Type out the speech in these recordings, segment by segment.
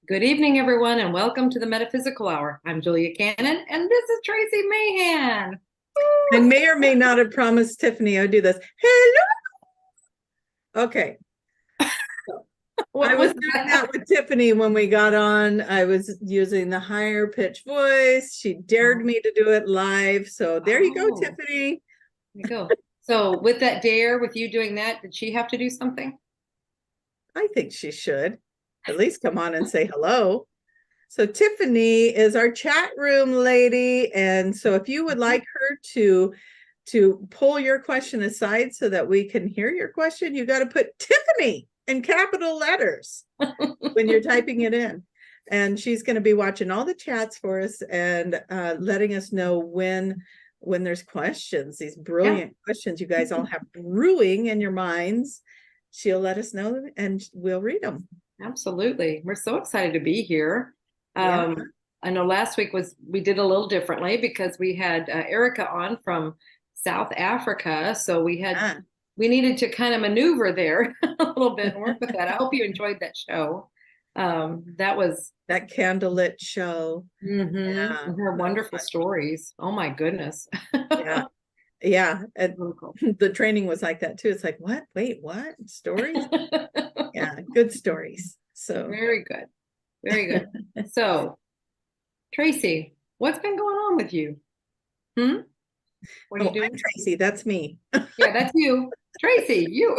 Good evening, everyone, and welcome to the Metaphysical Hour. I'm Julia Cannon, and this is Tracy Mahan. I may or may not have promised Tiffany I'd do this. Hello. Okay. I was doing that with Tiffany when we got on. I was using the higher pitch voice. She dared me to do it live. So there you go, Tiffany. There you go. So with that dare, with you doing that, did she have to do something? I think she should at least come on and say hello. So Tiffany is our chat room lady. And so if you would like her to pull your question aside so that we can hear your question, you got to put Tiffany in capital letters when you're typing it in. And she's going to be watching all the chats for us and letting us know when there's questions, these brilliant questions you guys all have brewing in your minds. She'll let us know and we'll read them. Absolutely. We're so excited to be here. I know last week we did a little differently because we had Erica on from South Africa. So we needed to kind of maneuver there a little bit and work with that. I hope you enjoyed that show. That was that candlelit show. Yeah, and her wonderful stories. Oh my goodness. Yeah. And the training was like that too. It's like, what? Wait, what? Stories? Yeah, good stories. So very good. Very good. So, Tracy, what's been going on with you? What are you doing? I'm Tracy. That's me. Yeah, that's you. Tracy, you.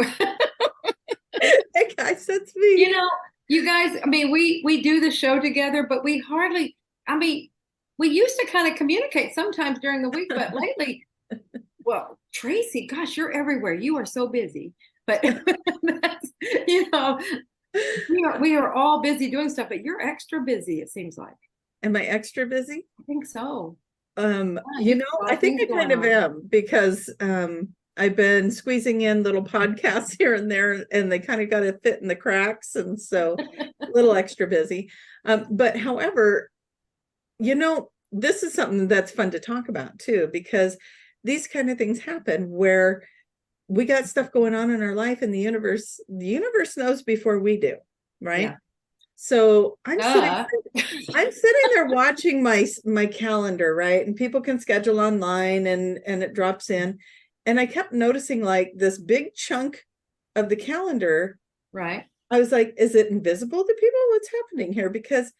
Hey guys, that's me. You know, you guys, I mean, we do the show together, but we hardly, I mean, we used to kind of communicate sometimes during the week, but lately, well, Tracy, gosh, you're everywhere. You are so busy. But that's, we are all busy doing stuff, but you're extra busy, it seems like. Am I extra busy? I think so. I think I kind of am because I've been squeezing in little podcasts here and there, and they kind of got to fit in the cracks, and so a little extra busy. But however, this is something that's fun to talk about too, because these kind of things happen where we got stuff going on in our life, and the universe knows before we do, right? Yeah. So I'm sitting there watching my calendar, right? And people can schedule online and it drops in. And I kept noticing like this big chunk of the calendar. Right. I was like, is it invisible to people? What's happening here? Because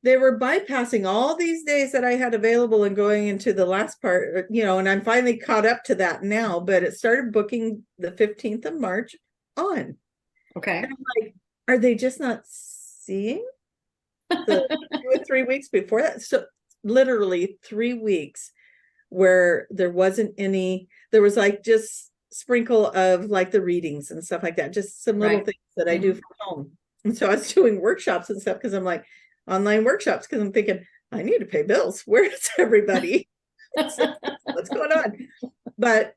they were bypassing all these days that I had available and going into the last part, and I'm finally caught up to that now, but it started booking the 15th of March on. Okay. And I'm like, are they just not seeing the 2 or 3 weeks before that? So literally 3 weeks where there was like just sprinkle of like the readings and stuff like that, just some little things that I do from home. And so I was doing workshops and stuff because I'm like, online workshops, because I'm thinking, I need to pay bills. Where's everybody? What's going on? But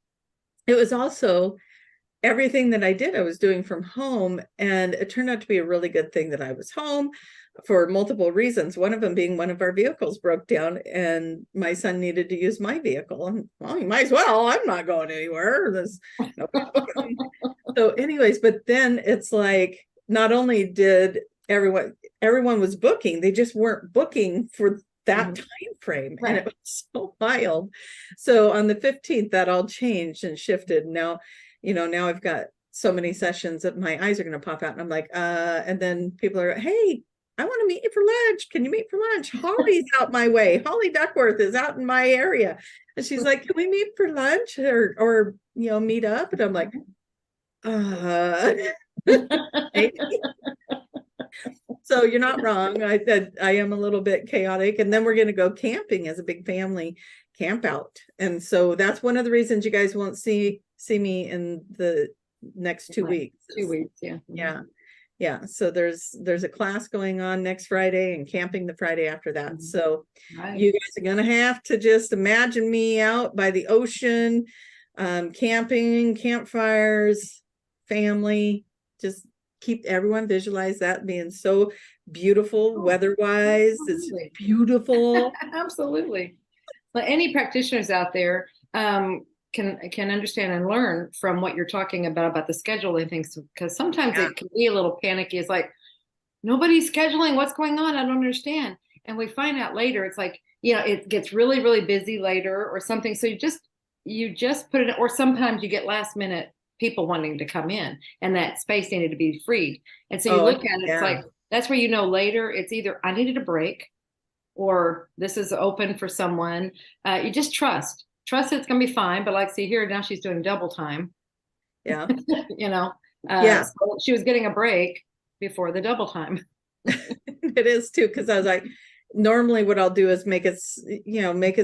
it was also everything that I did, I was doing from home. And it turned out to be a really good thing that I was home for multiple reasons. One of them being one of our vehicles broke down and my son needed to use my vehicle. And well, you might as well. I'm not going anywhere. So anyways, but then it's like, not only did everyone was booking, they just weren't booking for that time frame. Right. And it was so wild. So on the 15th, that all changed and shifted. Now, now I've got so many sessions that my eyes are going to pop out and I'm like, and then people are, hey, I want to meet you for lunch. Can you meet for lunch? Holly's out my way. Holly Duckworth is out in my area. And she's like, can we meet for lunch or meet up? And I'm like, So you're not wrong. I said I am a little bit chaotic. And then we're going to go camping as a big family camp out. And so that's one of the reasons you guys won't see me in the next 2 weeks. 2 weeks, yeah. Yeah. So there's a class going on next Friday and camping the Friday after that. So you guys are going to have to just imagine me out by the ocean, camping, campfires, family, just keep everyone visualize that being so beautiful weather-wise. It's beautiful. Absolutely. Well, any practitioners out there can understand and learn from what you're talking about the scheduling things, because sometimes it can be a little panicky. It's like, Nobody's scheduling. What's going on? I don't understand. And we find out later, it's like, it gets really, really busy later or something. So you just put it, or sometimes you get last minute people wanting to come in and that space needed to be freed. And so you Oh, look at it, it's yeah. like, that's where later it's either I needed a break or this is open for someone. You just trust it's going to be fine. But like, see here, now she's doing double time. Yeah. Yeah. So she was getting a break before the double time. It is too, because I was like, normally what I'll do is make it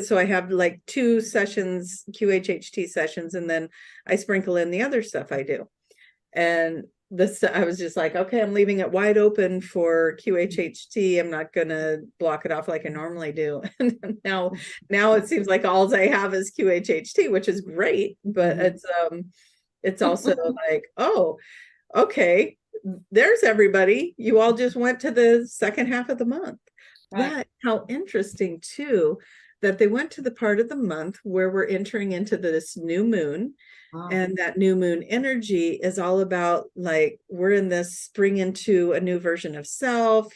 so I have like 2 sessions, QHHT sessions, and then I sprinkle in the other stuff I do. And this, I was just like, okay, I'm leaving it wide open for QHHT. I'm not gonna block it off like I normally do. And now it seems like all I have is QHHT, which is great, but it's also like, oh, okay, there's everybody. You all just went to the second half of the month. Right. But how interesting too, that they went to the part of the month where we're entering into this new moon. And that new moon energy is all about, like, we're in this spring into a new version of self.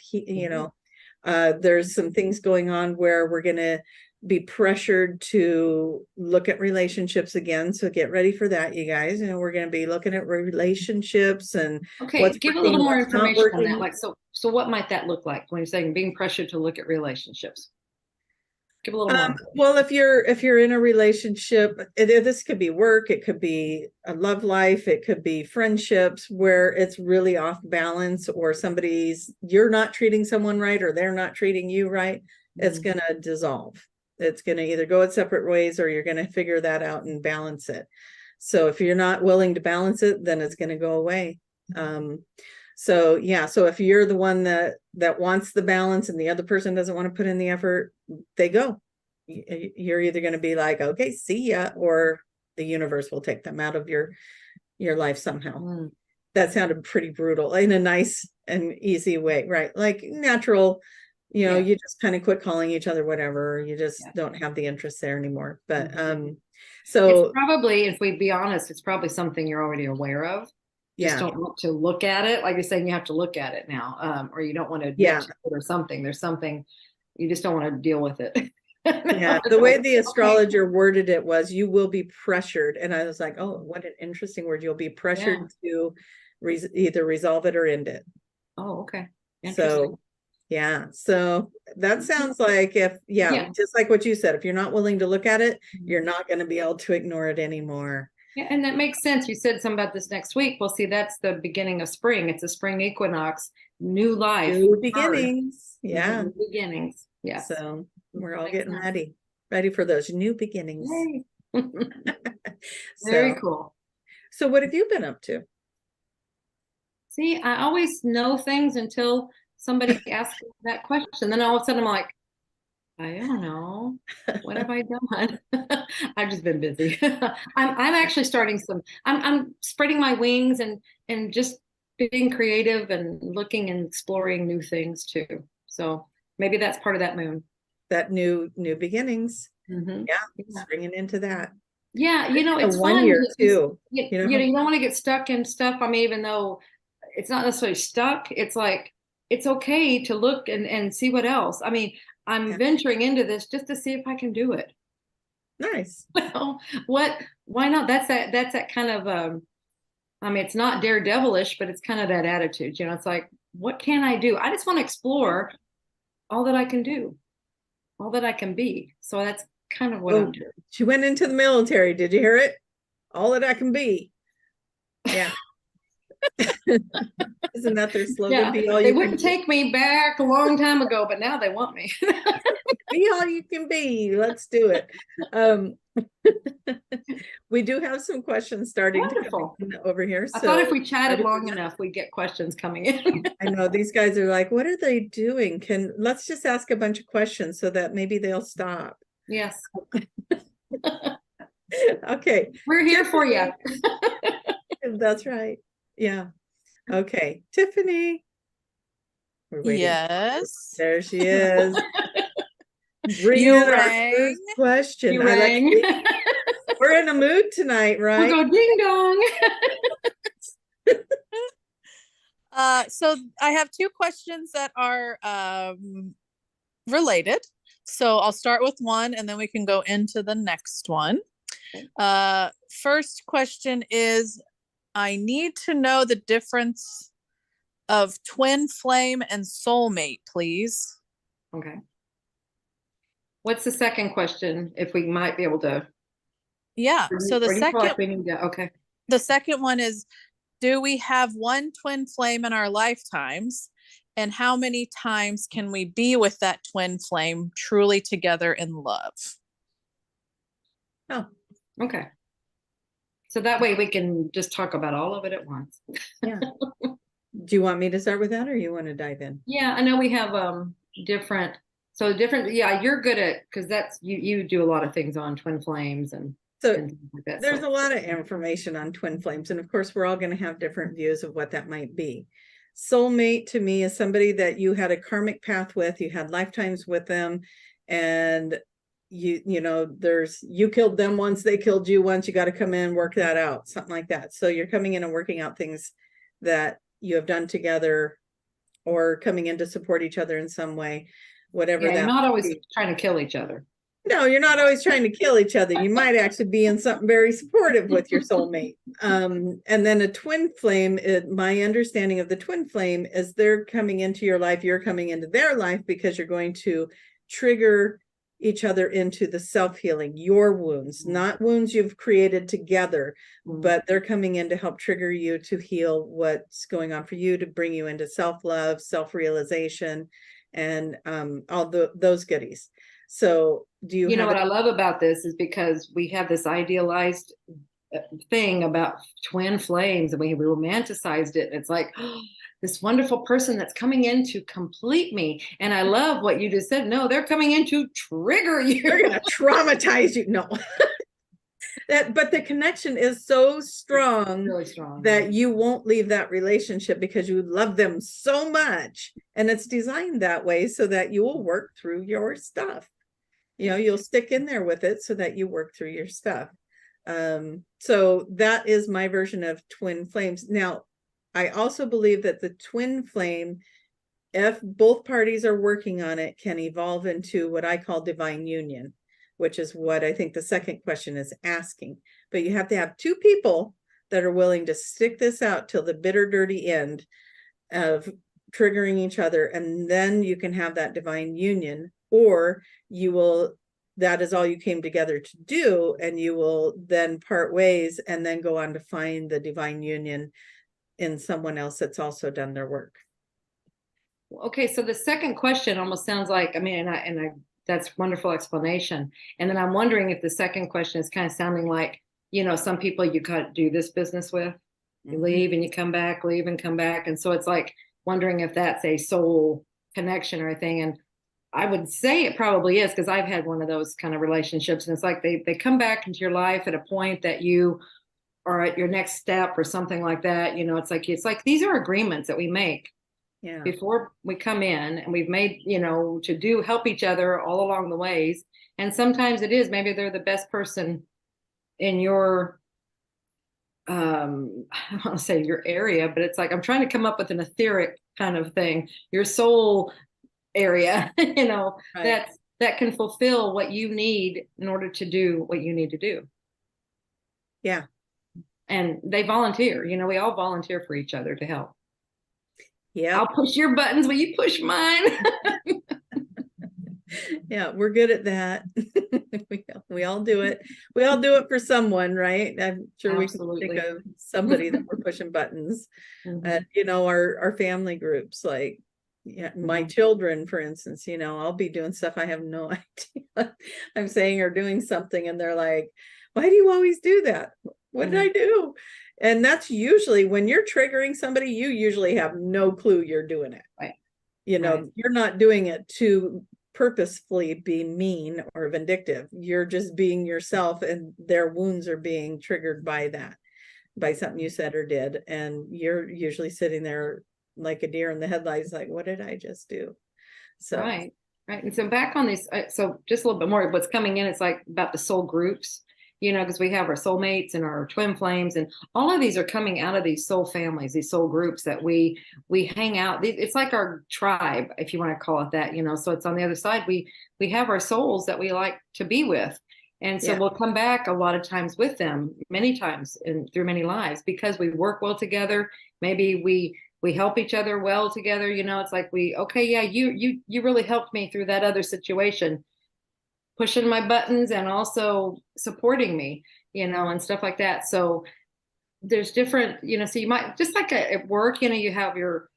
There's some things going on where we're going to be pressured to look at relationships again. So get ready for that, you guys. We're going to be looking at relationships and Okay, give a little more information on that. Like, so what might that look like when you're saying being pressured to look at relationships? Give a little more. Well, if you're in a relationship, this could be work, it could be a love life, it could be friendships where it's really off balance, or you're not treating someone right, or they're not treating you right. It's going to dissolve. It's going to either go its separate ways, or you're going to figure that out and balance it. So if you're not willing to balance it, then it's going to go away. So if you're the one that wants the balance and the other person doesn't want to put in the effort, they go. You're either going to be like, okay, see ya, or the universe will take them out of your life somehow. That sounded pretty brutal in a nice and easy way, right? Like natural, you just kind of quit calling each other whatever. You just don't have the interest there anymore. But so it's probably, if we be honest, it's probably something you're already aware of. Just don't want to look at it. Like you're saying, you have to look at it now, or you don't want to admit to it or something. There's something you just don't want to deal with it. The way the astrologer worded it was, you will be pressured. And I was like, oh, what an interesting word. You'll be pressured to either resolve it or end it. Oh, okay. So that sounds like just like what you said, if you're not willing to look at it, you're not going to be able to ignore it anymore. Yeah, and that makes sense. You said something about this next week. Well, see, that's the beginning of spring. It's a spring equinox, new life, new beginnings. New beginnings. Yeah. So we're all getting ready for those new beginnings. Very cool. So what have you been up to? See, I always know things until somebody asks that question. Then all of a sudden I'm like, I don't know. What have I done? I've just been busy. I'm actually starting I'm spreading my wings and just being creative and looking and exploring new things too. So maybe that's part of that moon. That new beginnings. Bringing into that. Yeah, it's 1 fun year too. You don't want to get stuck in stuff. I mean, even though it's not necessarily stuck, it's like it's okay to look and see what else. I mean, I'm venturing into this just to see if I can do it. Nice. Why not? That's that kind of I mean, it's not daredevilish, but it's kind of that attitude. It's like, what can I do? I just want to explore all that I can do, all that I can be. So that's kind of what I'm doing. She went into the military. Did you hear it? All that I can be. Yeah. Isn't that their slogan? Yeah, they wouldn't take me back a long time ago, but now they want me. Be all you can be. Let's do it. We do have some questions starting to come in over here. I thought if we chatted long enough, we'd get questions coming in. I know these guys are like, what are they doing? Let's just ask a bunch of questions so that maybe they'll stop. Yes. Okay. We're here for you. That's right. Yeah. Okay. Tiffany. Yes. There she is. Bring in our first question. We're in a mood tonight, right? We'll go ding dong. So I have two questions that are related. So I'll start with one and then we can go into the next one. First question is, I need to know the difference of twin flame and soulmate, please. Okay. What's the second question? If we might be able to. Yeah. So the second, like we need to, okay. The second one is, do we have one twin flame in our lifetimes? And how many times can we be with that twin flame truly together in love? Oh, okay. So that way we can just talk about all of it at once. Yeah. Do you want me to start with that or you want to dive in? Yeah, I know we have different, yeah, you're good at, because that's, you do a lot of things on twin flames and so things like that. There's a lot of information on twin flames. And of course, we're all going to have different views of what that might be. Soulmate to me is somebody that you had a karmic path with, you had lifetimes with them, and you know, you killed them once, they killed you once, you got to come in, work that out, something like that. So you're coming in and working out things that you have done together or coming in to support each other in some way, whatever that. You're not always trying to kill each other. No, you're not always trying to kill each other. You might actually be in something very supportive with your soulmate. And then a twin flame, my understanding of the twin flame is they're coming into your life, you're coming into their life because you're going to trigger each other into the self-healing, your wounds, not wounds you've created together, but they're coming in to help trigger you to heal what's going on for you, to bring you into self-love, self-realization, and all those goodies. So do you know what I love about this is because we have this idealized thing about twin flames and we romanticized it. It's like, oh, this wonderful person that's coming in to complete me. And I love what you just said. No, they're coming in to trigger you. They're going to traumatize you. No. But the connection is so strong, really strong that you won't leave that relationship because you love them so much. And it's designed that way so that you will work through your stuff. You know, you'll stick in there with it so that you work through your stuff. So that is my version of twin flames. Now, I also believe that the twin flame, if both parties are working on it, can evolve into what I call divine union, which is what I think the second question is asking. But you have to have two people that are willing to stick this out till the bitter, dirty end of triggering each other. And then you can have that divine union, or that is all you came together to do. And you will then part ways and then go on to find the divine union in someone else that's also done their work. Okay, so the second question almost sounds like, I mean, that's wonderful explanation. And then I'm wondering if the second question is kind of sounding like, you know, some people you can't do this business with, you leave and you come back, leave and come back. And so it's like wondering if that's a soul connection or a thing. And I would say it probably is, because I've had one of those kind of relationships. And it's like they come back into your life at a point that you are at your next step or something like that. You know, it's like these are agreements that we make before we come in, and we've made, you know, to help each other all along the ways. And sometimes it is, maybe they're the best person in your, I don't want to say your area, but it's like, I'm trying to come up with an etheric kind of thing, your soul area, you know, right, that can fulfill what you need in order to do what you need to do. Yeah. And they volunteer, you know, we all volunteer for each other to help. Yeah. I'll push your buttons, will you push mine? Yeah, we're good at that. we all do it. We all do it for someone, right? I'm sure Absolutely. we can think of somebody that we're pushing buttons. You know, our family groups, like my children, for instance, you know, I'll be doing stuff I have no idea I'm saying or doing something, and they're like, why do you always do that? What did I do? And that's usually when you're triggering somebody, you usually have no clue you're doing it. Right. You know, you're not doing it to purposefully be mean or vindictive. You're just being yourself, and their wounds are being triggered by that, by something you said or did. And you're usually sitting there like a deer in the headlights, like, what did I just do? So right. And so back on this, so just a little bit more of what's coming in, it's like about the soul groups. because we have our soulmates and our twin flames, and all of these are coming out of these soul families, these soul groups that we hang out. It's like our tribe, if you want to call it that, so it's on the other side. We have our souls that we like to be with. And so we'll come back a lot of times with them, many times and through many lives, because we work well together. Maybe we help each other well together. It's like you really helped me through that other situation, pushing my buttons and also supporting me, and stuff like that. So there's different, so you might, just like at work, you have your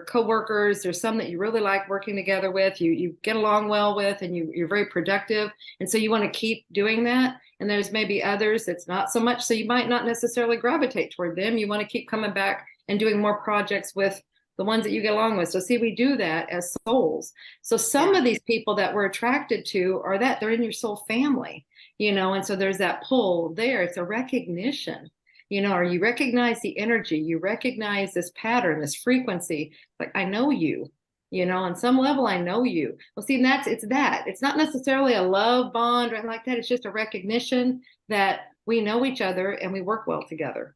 coworkers. There's some that you really like working together with, you get along well with, and you're very productive. And so you want to keep doing that. And there's maybe others that's not so much. So you might not necessarily gravitate toward them. You want to keep coming back and doing more projects with the ones that you get along with. So see, we do that as souls. So some of these people that we're attracted to are that they're in your soul family, and so there's that pull there. It's a recognition, or you recognize the energy, you recognize this pattern, this frequency. Like, I know you, on some level, I know you. Well, see, it's not necessarily a love bond or anything like that. It's just a recognition that we know each other and we work well together.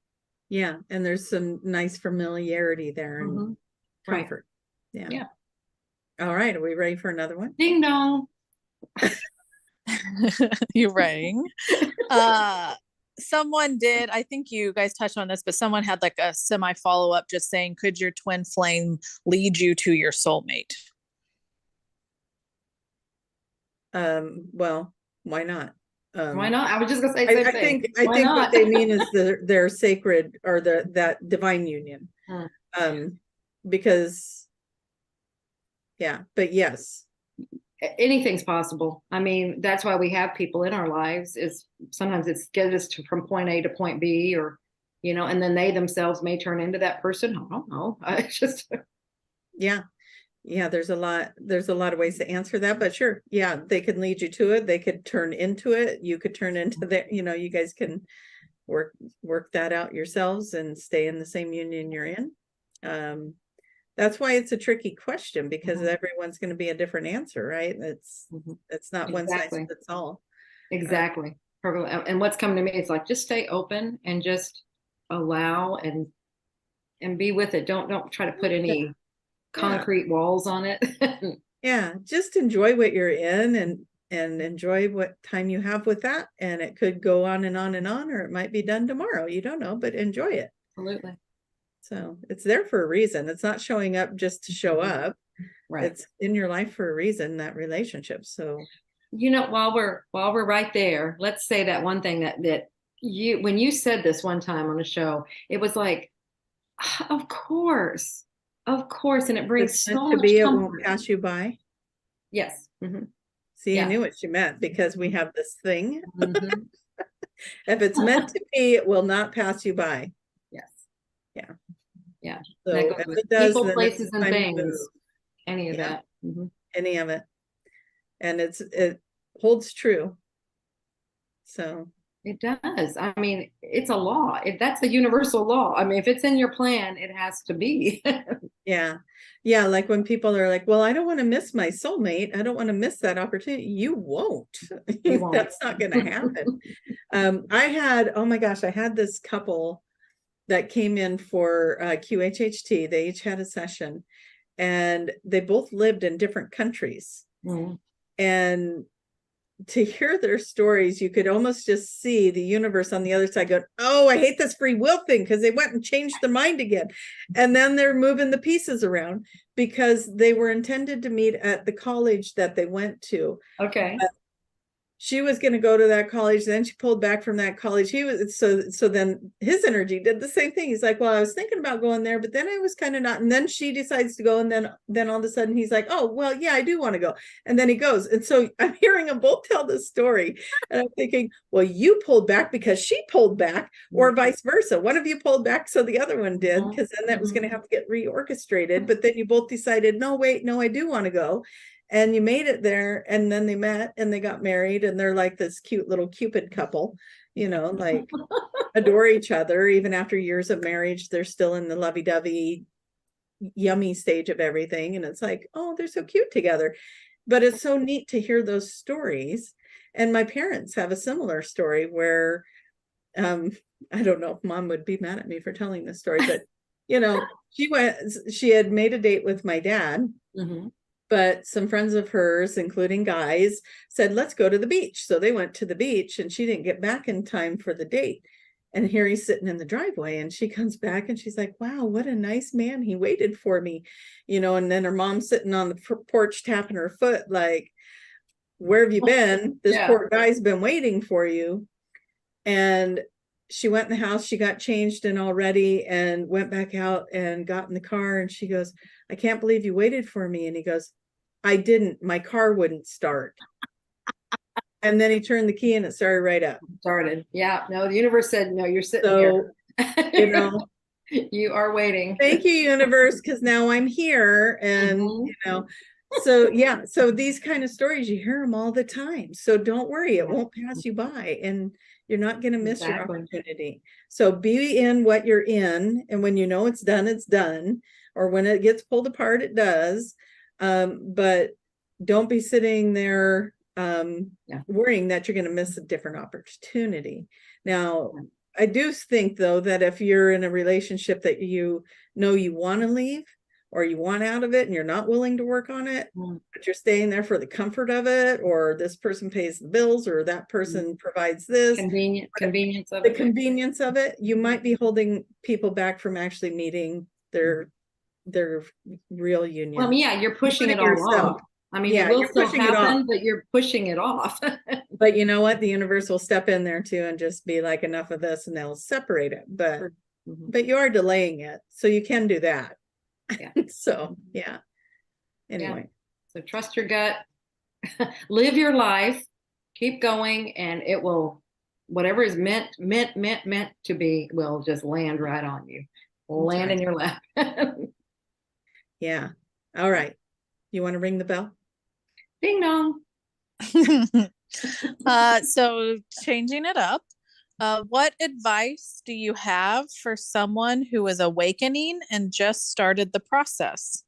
Yeah. And there's some nice familiarity there and comfort. Right. Yeah. All right. Are we ready for another one? Ding dong. You rang. Someone did, I think you guys touched on this, but someone had like a semi follow-up just saying, could your twin flame lead you to your soulmate? Well, why not? Why not? I was just gonna say the same thing. I think what they mean is their sacred, or that divine union. Because but yes, anything's possible. I mean, that's why we have people in our lives, is sometimes it's get us from point A to point B, or and then they themselves may turn into that person. I don't know. It's just there's a lot of ways to answer that, but sure, they can lead you to it. They could turn into it. You could turn into that. You guys can work that out yourselves and stay in the same union you're in. That's why it's a tricky question, because everyone's going to be a different answer, right? It's not one size fits all. Exactly. And what's coming to me is like, just stay open and just allow and be with it. Don't try to put any concrete walls on it. Just enjoy what you're in and enjoy what time you have with that. And it could go on and on and on, or it might be done tomorrow. You don't know, but enjoy it. Absolutely. So it's there for a reason. It's not showing up just to show up. Right. It's in your life for a reason, that relationship. So, while we're right there, let's say that one thing that you, when you said this one time on a show, it was like, of course. And it brings so much comfort. It won't pass you by. Yes. Mm-hmm. See, I knew what you meant, because we have this thing. If it's meant to be, it will not pass you by. Yes. Yeah. So if it does, people, then places, and things, any of that. Any of it. And it holds true. So it does. I mean, it's a law. That's a universal law. I mean, if it's in your plan, it has to be. Yeah. Like when people are like, well, I don't want to miss my soulmate. I don't want to miss that opportunity. You won't. That's not going to happen. I had this couple that came in for QHHT. They each had a session, and they both lived in different countries. And to hear their stories, you could almost just see the universe on the other side going, oh, I hate this free will thing, because they went and changed their mind again. And then they're moving the pieces around, because they were intended to meet at the college that they went to. Okay. She was going to go to that college. Then she pulled back from that college. So then his energy did the same thing. He's like, well, I was thinking about going there, but then I was kind of not. And then she decides to go. And then all of a sudden he's like, oh, well, yeah, I do want to go. And then he goes. And so I'm hearing them both tell this story. And I'm thinking, well, you pulled back because she pulled back, or vice versa. One of you pulled back, so the other one did, because then that was going to have to get reorchestrated. But then you both decided, no, I do want to go. And you made it there, and then they met and they got married, and they're like this cute little Cupid couple, like adore each other. Even after years of marriage, they're still in the lovey-dovey, yummy stage of everything. And it's like, oh, they're so cute together. But it's so neat to hear those stories. And my parents have a similar story where, I don't know if mom would be mad at me for telling this story, but she had made a date with my dad, but some friends of hers, including guys, said, let's go to the beach. So they went to the beach, and she didn't get back in time for the date. And here he's sitting in the driveway, and she comes back and she's like, wow, what a nice man. He waited for me, and then her mom's sitting on the porch tapping her foot like, where have you been? This poor guy's been waiting for you. And she went in the house, she got changed and all ready, and went back out and got in the car. And she goes, I can't believe you waited for me. And he goes, I didn't. My car wouldn't start. And then he turned the key and it started right up. Started. Yeah. No, the universe said, no, you're sitting here. You are waiting. Thank you, universe, because now I'm here. And, so yeah. So these kind of stories, you hear them all the time. So don't worry, it won't pass you by. And you're not going to miss your opportunity. So be in what you're in. And when you know it's done, it's done. Or when it gets pulled apart, it does. But don't be sitting there worrying that you're going to miss a different opportunity. Now, I do think, though, that if you're in a relationship that you know you want to leave, or you want out of it and you're not willing to work on it, but you're staying there for the comfort of it, or this person pays the bills, or that person provides this convenience of it, you might be holding people back from actually meeting their real union. Well, yeah, you're pushing it all off. I mean, it will still happen, but you're pushing it off. But you know what? The universe will step in there too and just be like, enough of this, and they'll separate it. But you are delaying it, so you can do that. So anyway, so trust your gut, live your life, keep going, and it will, whatever is meant to be, will just land right on you, land in your lap. Yeah. All right, you want to ring the bell? Ding dong. So changing it up, what advice do you have for someone who is awakening and just started the process?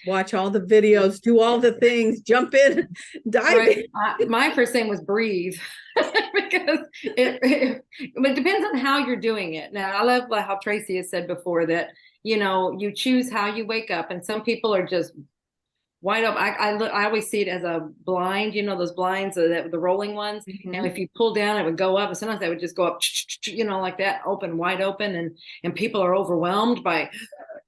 Watch all the videos, do all the things, jump in, dive in. My first thing was breathe, because it depends on how you're doing it. Now, I love how Tracy has said before that, you choose how you wake up, and some people are just wide up. I always see it as a blind, those blinds, the rolling ones. And if you pull down, it would go up. And sometimes that would just go up, like that, wide open. And people are overwhelmed by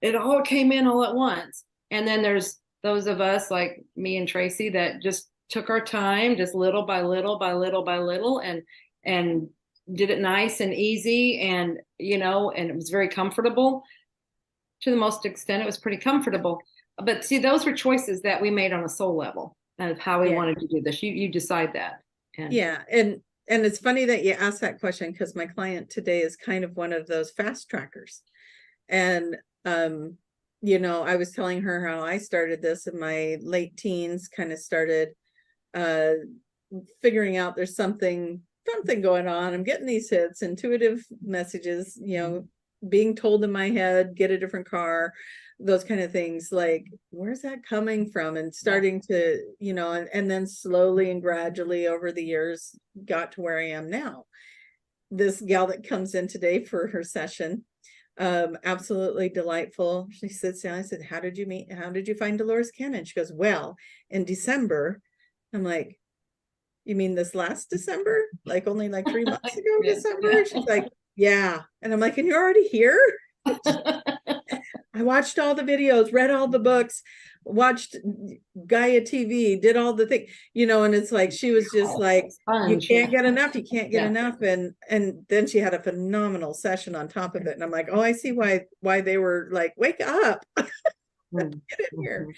it. All came in all at once. And then there's those of us like me and Tracy that just took our time, just little by little by little by little, and did it nice and easy. And, and it was very comfortable. To the most extent, it was pretty comfortable. But see, those were choices that we made on a soul level of how we wanted to do this. You decide that. And it's funny that you asked that question, because my client today is kind of one of those fast trackers. And, I was telling her how I started this in my late teens, kind of started figuring out there's something going on. I'm getting these hits, intuitive messages, being told in my head, get a different car, those kind of things, like, where's that coming from? And starting to, and then slowly and gradually over the years got to where I am now. This gal that comes in today for her session, absolutely delightful. She sits down. I said, how did you find Dolores Cannon? She goes, well, in December. I'm like, you mean this last December? Like only like 3 months ago, December? She's like, yeah. And I'm like, and you're already here? I watched all the videos, read all the books, watched Gaia TV, did all the things, and it's like, she was just like, you can't get enough. You can't get enough. And then she had a phenomenal session on top of it. And I'm like, oh, I see why they were like, wake up, get in here.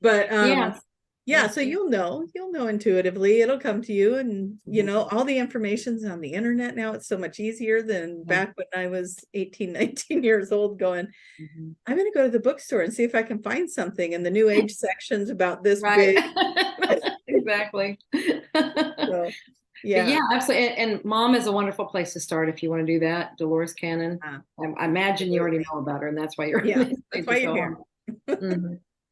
But so you'll know intuitively, it'll come to you. And all the information's on the internet now. It's so much easier than back when I was 18, 19 years old, going, I'm going to go to the bookstore and see if I can find something in the new age sections about this big. Exactly. So, yeah, absolutely. And Mom is a wonderful place to start if you want to do that. Dolores Cannon. I imagine you already know about her, and that's why you're here.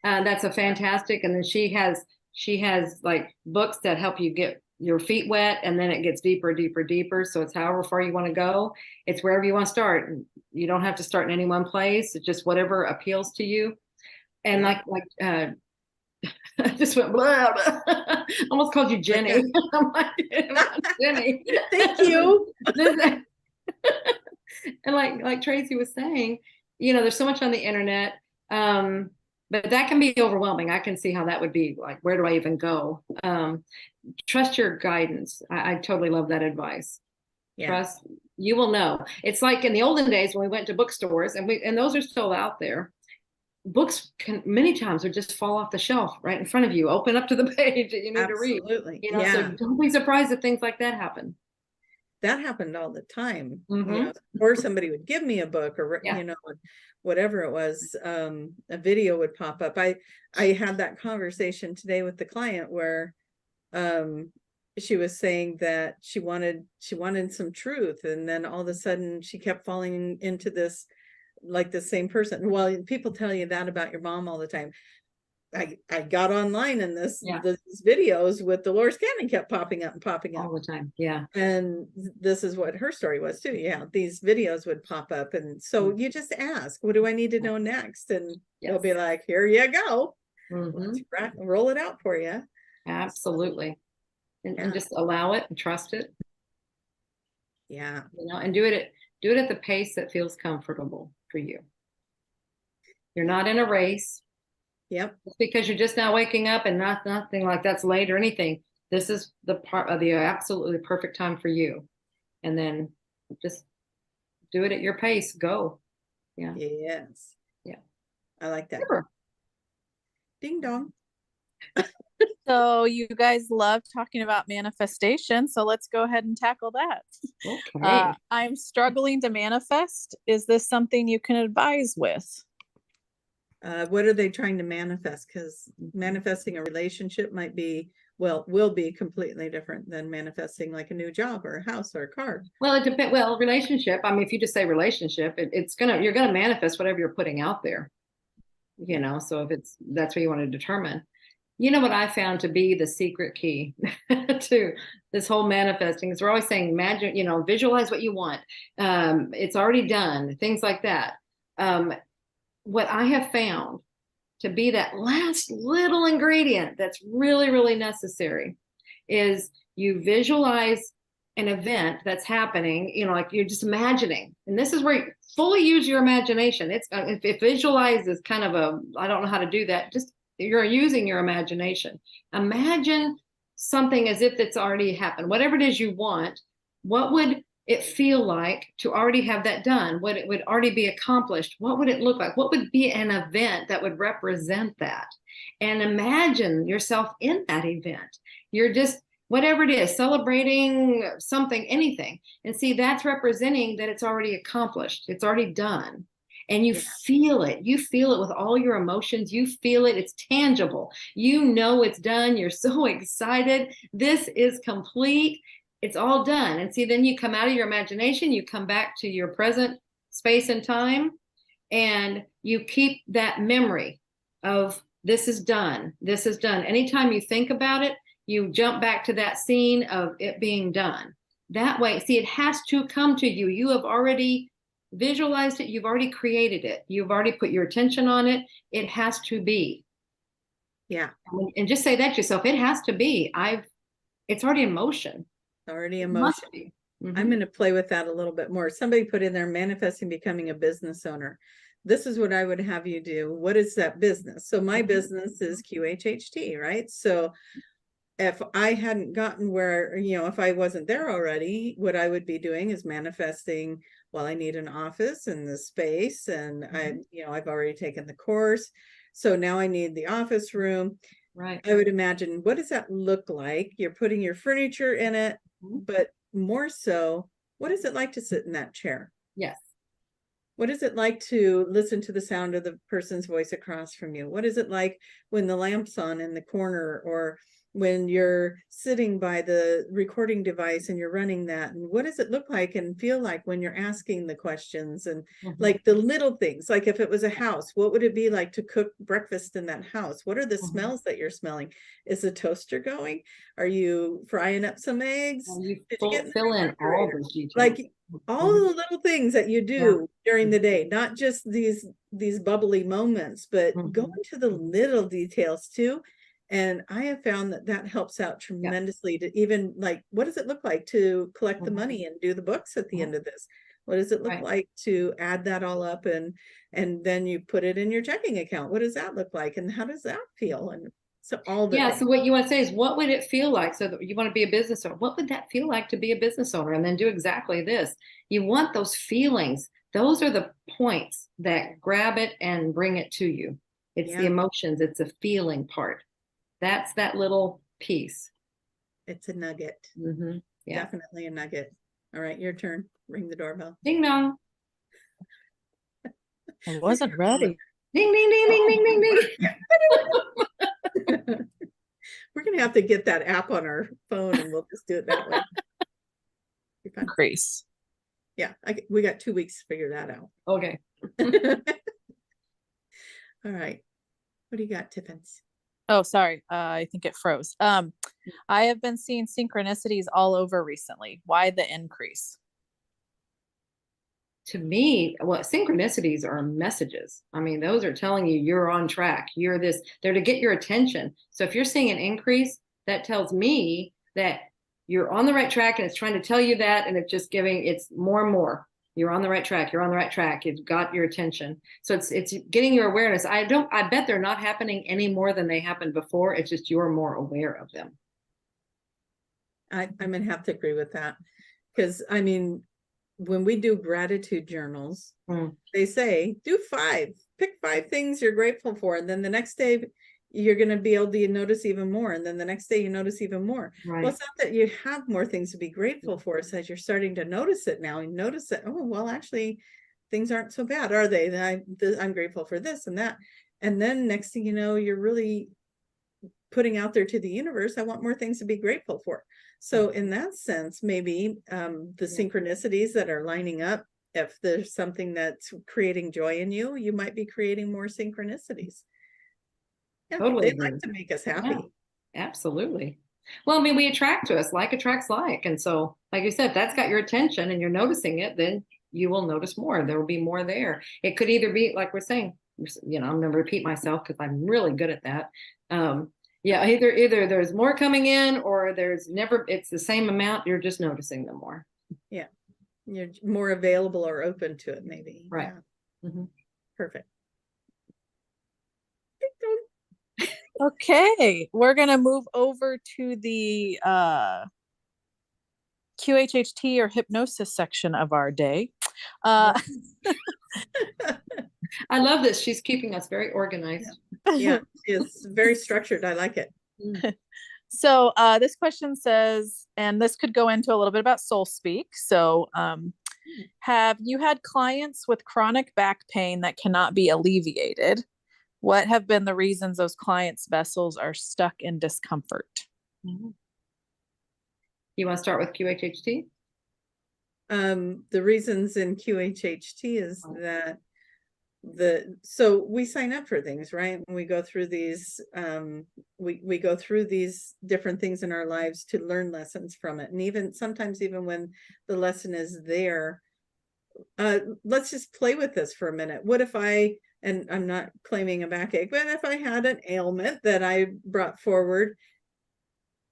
That's a fantastic. And then she has She has like books that help you get your feet wet, and then it gets deeper, deeper, deeper. So it's however far you want to go. It's wherever you want to start. You don't have to start in any one place. It's just whatever appeals to you. And I just went blah, blah. Almost called you Jenny. I'm like, Jenny. Thank you. And like Tracy was saying, there's so much on the internet. But that can be overwhelming. I can see how that would be like, where do I even go? Trust your guidance. I totally love that advice. Yeah. Trust, you will know. It's like in the olden days when we went to bookstores, and those are still out there. Books can many times would just fall off the shelf right in front of you, open up to the page that you need to read. Absolutely. So don't be surprised if things like that happen. That happened all the time. Or somebody would give me a book, or whatever it was, a video would pop up. I had that conversation today with the client where she was saying that she wanted some truth, and then all of a sudden she kept falling into this, like the same person. Well, people tell you that about your mom all the time. I got online, and this videos with Dolores Cannon kept popping up all the time. Yeah. And this is what her story was too. Yeah. These videos would pop up. And so you just ask, what do I need to know next? And they'll be like, here you go. Let's roll it out for you. Absolutely. And just allow it and trust it. Yeah. And do it at the pace that feels comfortable for you. You're not in a race. Yep. It's because you're just now waking up, and nothing like that's late or anything. This is the part of the absolutely perfect time for you. And then just do it at your pace. Go. Yeah. Yes. Yeah. I like that. Sure. Ding dong. So you guys love talking about manifestation. So let's go ahead and tackle that. Okay. I'm struggling to manifest. Is this something you can advise with? What are they trying to manifest? Because manifesting a relationship will be completely different than manifesting like a new job or a house or a car. Well, it depends. Well, relationship. I mean, if you just say relationship, you're gonna manifest whatever you're putting out there. So if that's what you want to determine. What I found to be the secret key to this whole manifesting is we're always saying, imagine, visualize what you want. It's already done. Things like that. What I have found to be that last little ingredient that's really, really necessary is you visualize an event that's happening, like you're just imagining. And this is where you fully use your imagination. If visualize is kind of I don't know how to do that. Just you're using your imagination. Imagine something as if it's already happened. Whatever it is you want, what would it feel like to already have that done? What it would already be accomplished? What would it look like? What would be an event that would represent that? And imagine yourself in that event. You're just, whatever it is, celebrating something, anything. And see, that's representing that it's already accomplished. It's already done. And you feel it. You feel it with all your emotions. You feel it. It's tangible. It's done. You're so excited. This is complete. It's all done. And see, then you come out of your imagination, you come back to your present space and time, and you keep that memory of this is done. This is done. Anytime you think about it, you jump back to that scene of it being done. That way, see, it has to come to you. You have already visualized it. You've already created it. You've already put your attention on it. It has to be. Yeah. And just say that to yourself. It has to be. It's already in motion. Already in motion. I'm going to play with that a little bit more. Somebody put in there, manifesting becoming a business owner. This is what I would have you do. What is that business? So my business is QHHT, right? So if I hadn't gotten where, if I wasn't there already, what I would be doing is manifesting, well, I need an office and the space, and I've already taken the course. So now I need the office room. Right. I would imagine, what does that look like? You're putting your furniture in it, but more so, what is it like to sit in that chair? Yes. What is it like to listen to the sound of the person's voice across from you? What is it like when the lamp's on in the corner, or when you're sitting by the recording device and you're running that, and what does it look like and feel like when you're asking the questions, and like the little things, like if it was a house, what would it be like to cook breakfast in that house? What are the smells that you're smelling? Is the toaster going? Are you frying up some eggs? You Did you get in the fill in all refrigerator? those details. Like all the little things that you do during the day, not just these bubbly moments, but go into the little details too. And I have found that that helps out tremendously to even like, what does it look like to collect the money and do the books at the end of this? What does it look like to add that all up and then you put it in your checking account? What does that look like? And how does that feel? And so all the so what you want to say is, what would it feel like? So that you want to be a business owner. What would that feel like to be a business owner? And then do exactly this. You want those feelings. Those are the points that grab it and bring it to you. It's the emotions. It's a feeling part. That's that little piece. It's a nugget. Definitely a nugget. All right, your turn. Ring the doorbell. Ding dong. I wasn't ready. Ding ding ding ding ding ding ding. We're gonna have to get that app on our phone and we'll just do it that way. Grace. Yeah, we got 2 weeks to figure that out. Okay. All right. What do you got, Tiffins? Oh, sorry. I think it froze. I have been seeing synchronicities all over recently. Why the increase? To me, what synchronicities are messages. I mean, those are telling you you're on track. You're this, they're to get your attention. So if you're seeing an increase, that tells me that you're on the right track, and it's trying to tell you that, and it's just giving, it's more and more. You're on the right track. You're on the right track. It's got your attention. So it's getting your awareness. I bet they're not happening any more than they happened before. It's just you're more aware of them. I'm gonna have to agree with that. Because I mean, when we do gratitude journals, they say pick 5 things you're grateful for. And then the next day you're going to be able to notice even more. And then the next day you notice even more. Right. Well, it's not that you have more things to be grateful for. It's as you're starting to notice it now, and notice that, oh, well, actually things aren't so bad, are they? I'm grateful for this and that. And then next thing you know, you're really putting out there to the universe, I want more things to be grateful for. So in that sense, maybe the synchronicities that are lining up, if there's something that's creating joy in you, you might be creating more synchronicities. Yeah, totally. They like to make us happy. Yeah, absolutely. Well, I mean, we attract to us, like attracts like. And so, like you said, if that's got your attention and you're noticing it, then you will notice more. There will be more there. It could either be, like we're saying, I'm going to repeat myself because I'm really good at that. Either there's more coming in, or there's never, it's the same amount. You're just noticing them more. Yeah. You're more available or open to it, maybe. Right. Yeah. Perfect. Okay, we're going to move over to the QHHT or hypnosis section of our day. I love this. She's keeping us very organized. Yeah, it's very structured. I like it. So this question says, and this could go into a little bit about soul speak. So have you had clients with chronic back pain that cannot be alleviated? What have been the reasons those clients' vessels are stuck in discomfort? You want to start with QHHT? The reasons in QHHT is that so we sign up for things, right? We go through these, we go through these different things in our lives to learn lessons from it. And even sometimes, even when the lesson is there, let's just play with this for a minute. What if and I'm not claiming a backache, but if I had an ailment that I brought forward,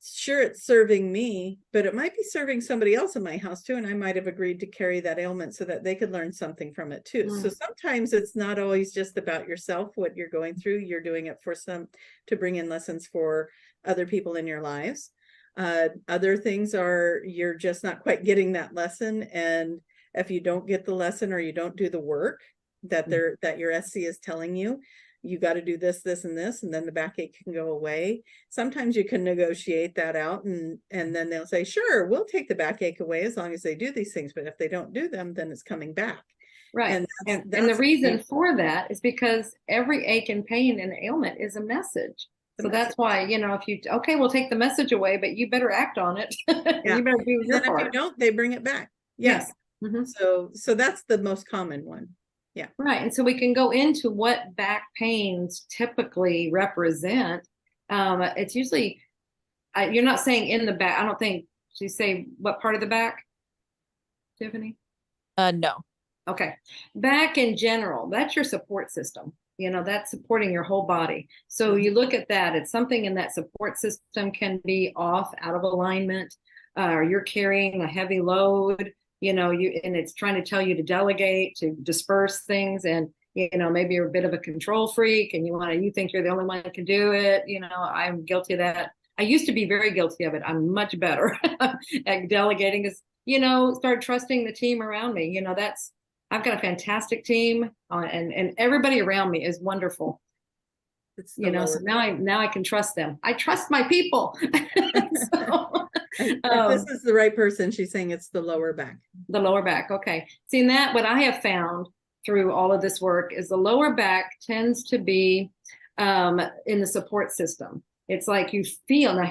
sure, it's serving me, but it might be serving somebody else in my house too. And I might have agreed to carry that ailment so that they could learn something from it too. So sometimes it's not always just about yourself, what you're going through. You're doing it to bring in lessons for other people in your lives. Other things are, you're just not quite getting that lesson. And if you don't get the lesson, or you don't do the work that your SC is telling you, you got to do this, this, and this, and then the backache can go away. Sometimes you can negotiate that out, and then they'll say, sure, we'll take the backache away as long as they do these things. But if they don't do them, then it's coming back. Right. And the reason for that is because every ache and pain and ailment is a message. So that's why, if you, okay, we'll take the message away, but you better act on it. Yeah. You better do And your then if you part. don't, they bring it back. Yes. So that's the most common one. Yeah. Right. And so we can go into what back pains typically represent. It's usually, you're not saying in the back. I don't think you say what part of the back, Tiffany? No. Okay. Back in general, that's your support system. That's supporting your whole body. So you look at that, it's something in that support system can be off, out of alignment, or you're carrying a heavy load, and it's trying to tell you to delegate, to disperse things. And, maybe you're a bit of a control freak and you think you're the only one that can do it. I'm guilty of that. I used to be very guilty of it. I'm much better at delegating, start trusting the team around me. I've got a fantastic team, and everybody around me is wonderful. So now I can trust them. I trust my people. So, if this is the right person, she's saying it's the lower back. The lower back. Okay. Seeing that, what I have found through all of this work is the lower back tends to be in the support system. It's like you feel, now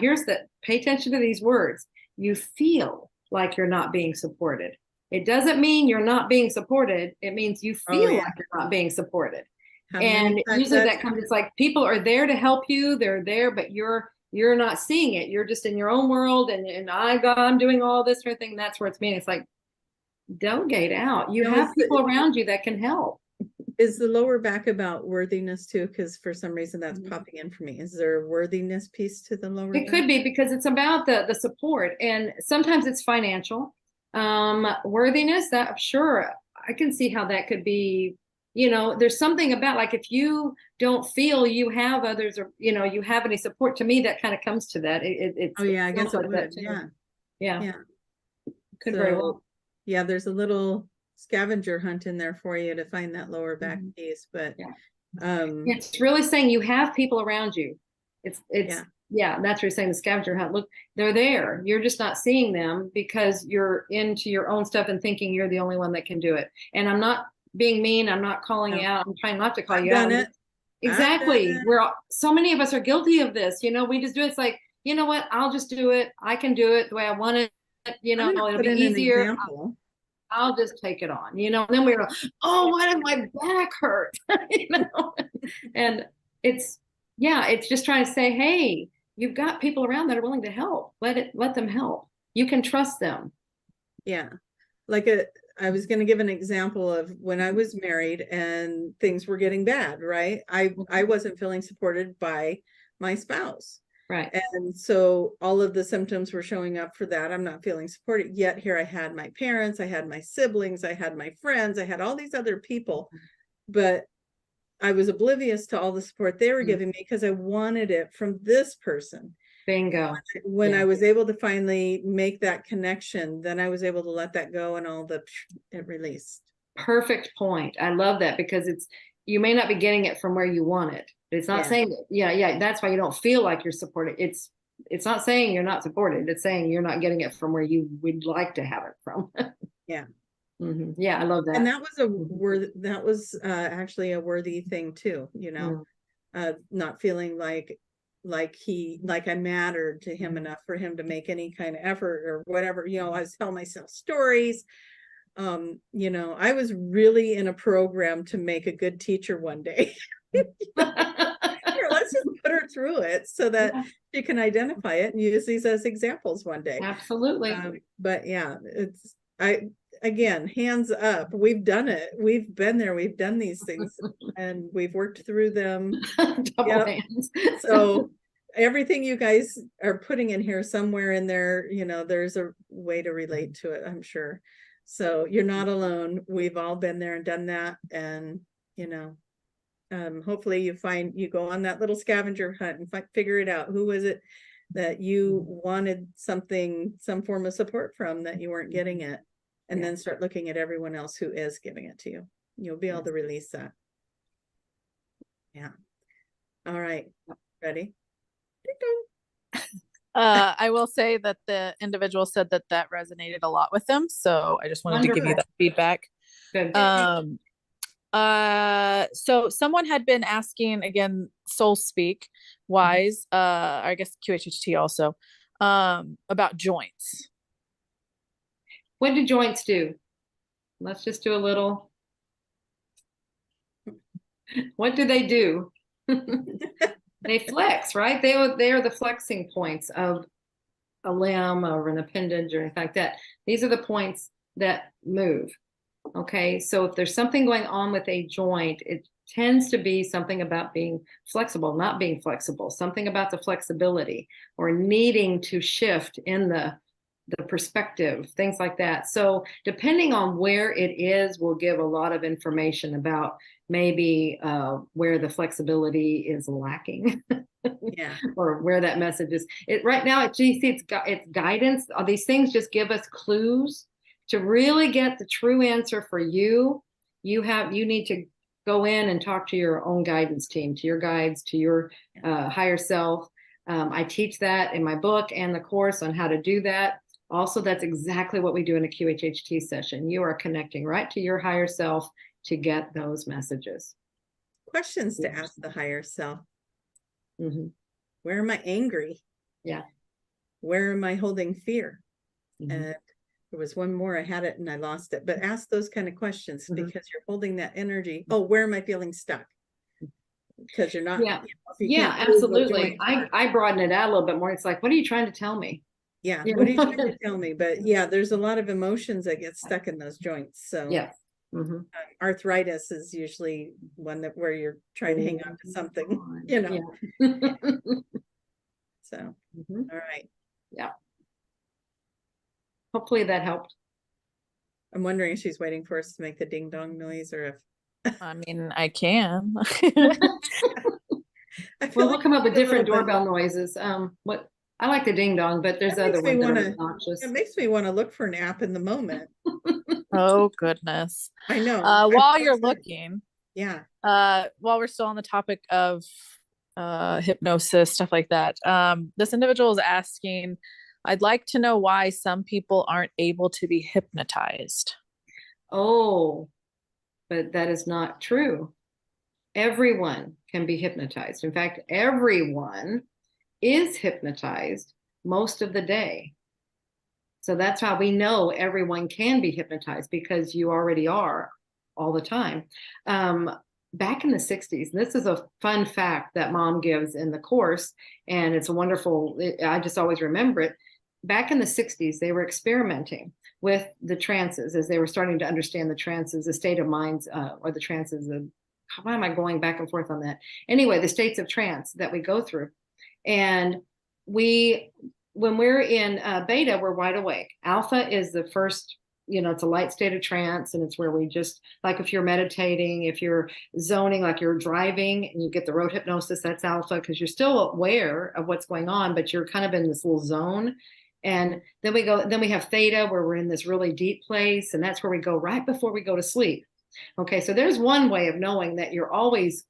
pay attention to these words. You feel like you're not being supported. It doesn't mean you're not being supported. It means you feel like you're not being supported. And usually that comes, it's like people are there to help you. They're there, but you're not seeing it. You're just in your own world, and I'm doing all this sort of thing. That's where it's meaning. It's like, delegate out. You have people around you that can help. Is the lower back about worthiness too? Because for some reason that's popping in for me. Is there a worthiness piece to the lower back? It could be, because it's about the support, and sometimes it's financial. Worthiness, that sure, I can see how that could be. There's something about, like, if you don't feel you have others, or you have any support, to me that kind of comes to that. I guess it would. Yeah. Could very well. Yeah, there's a little scavenger hunt in there for you to find that lower back piece, but it's really saying you have people around you. It's that's what you're saying, the scavenger hunt. Look, they're there. You're just not seeing them because you're into your own stuff and thinking you're the only one that can do it. And I'm not being mean. I'm not calling you out. I'm trying not to call you out. Exactly. So many of us are guilty of this. We just do it. It's like, you know what? I'll just do it. I can do it the way I want it. It'll be easier. I'll just take it on, and then we're, why does my back hurt? And it's just trying to say, hey, you've got people around that are willing to help. Let them help. You can trust them. Yeah. I was going to give an example of when I was married and things were getting bad, right? I wasn't feeling supported by my spouse. Right. And so all of the symptoms were showing up for that. I'm not feeling supported. Yet here I had my parents, I had my siblings, I had my friends, I had all these other people, but I was oblivious to all the support they were giving me because I wanted it from this person. Bingo. When I was able to finally make that connection, then I was able to let that go, and it released. Perfect point. I love that, because you may not be getting it from where you want it. It's not saying that, that's why you don't feel like you're supported. It's not saying you're not supported. It's saying you're not getting it from where you would like to have it from. Yeah. Yeah, I love that. And that was actually a worthy thing too, not feeling like I mattered to him enough for him to make any kind of effort or whatever. I was telling myself stories. I was really in a program to make a good teacher one day. Here, let's just put her through it so that she can identify it and use these as examples one day. Absolutely. But yeah, again, hands up. We've done it. We've been there. We've done these things and we've worked through them. Double hands. So everything you guys are putting in here, somewhere in there, there's a way to relate to it, I'm sure. So you're not alone. We've all been there and done that. And, hopefully you go on that little scavenger hunt and figure it out. Who was it that you wanted some form of support from that you weren't getting it? And then start looking at everyone else who is giving it to you. You'll be able to release that. Yeah. All right. Ready? I will say that the individual said that resonated a lot with them. So I just wanted to give you that feedback. Good. So someone had been asking again, Soul Speak wise, I guess QHHT also, about joints. What do joints do? Let's just do a little. What do they do? They flex, right? They are the flexing points of a limb or an appendage or anything like that. These are the points that move. Okay, so if there's something going on with a joint, it tends to be something about being flexible, not being flexible, something about the flexibility or needing to shift in the perspective, things like that. So depending on where it is, will give a lot of information about maybe where the flexibility is lacking. Yeah. Or where that message is. It right now at GC, it's guidance. All these things just give us clues to really get the true answer for you. You need to go in and talk to your own guidance team, to your guides, to your higher self. I teach that in my book and the course on how to do that. Also, that's exactly what we do in a QHHT session. You are connecting right to your higher self to get those messages. Questions to ask the higher self. Mm-hmm. Where am I angry? Yeah. Where am I holding fear? Mm-hmm. And there was one more, I had it and I lost it, but ask those kind of questions because you're holding that energy. Oh, where am I feeling stuck? Because you're not. Yeah. Absolutely. I broaden it out a little bit more. It's like, what are you trying to tell me? Yeah. What are you trying to tell me? But yeah, there's a lot of emotions that get stuck in those joints. So yeah. Mm-hmm. Arthritis is usually one where you're trying to hang on to something, you know. Yeah. So, mm-hmm. All right. Yeah. Hopefully that helped. I'm wondering if she's waiting for us to make the ding dong noise or if. I mean, I can. We'll come up with different doorbell noises. What I like the ding dong, but there's other ones that are obnoxious. It makes me want to look for an app in the moment. Oh goodness. I know. While you're looking, yeah. While we're still on the topic of hypnosis, stuff like that. This individual is asking, I'd like to know why some people aren't able to be hypnotized. Oh, but that is not true. Everyone can be hypnotized. In fact, everyone is hypnotized most of the day. So that's how we know everyone can be hypnotized, because you already are all the time. Back in the 60s, this is a fun fact that Mom gives in the course, and it's a wonderful, I just always remember it. Back in the 60s, they were experimenting with the trances as they were starting to understand the trances, the state of minds, or the trances of, why am I going back and forth on that? Anyway, the states of trance that we go through. And when we're in beta, we're wide awake. Alpha is the first, it's a light state of trance, and it's where we just, like if you're meditating, if you're zoning, like you're driving and you get the road hypnosis, that's alpha, because you're still aware of what's going on, but you're kind of in this little zone. And then we have theta, where we're in this really deep place, and that's where we go right before we go to sleep. Okay, so there's one way of knowing that you're always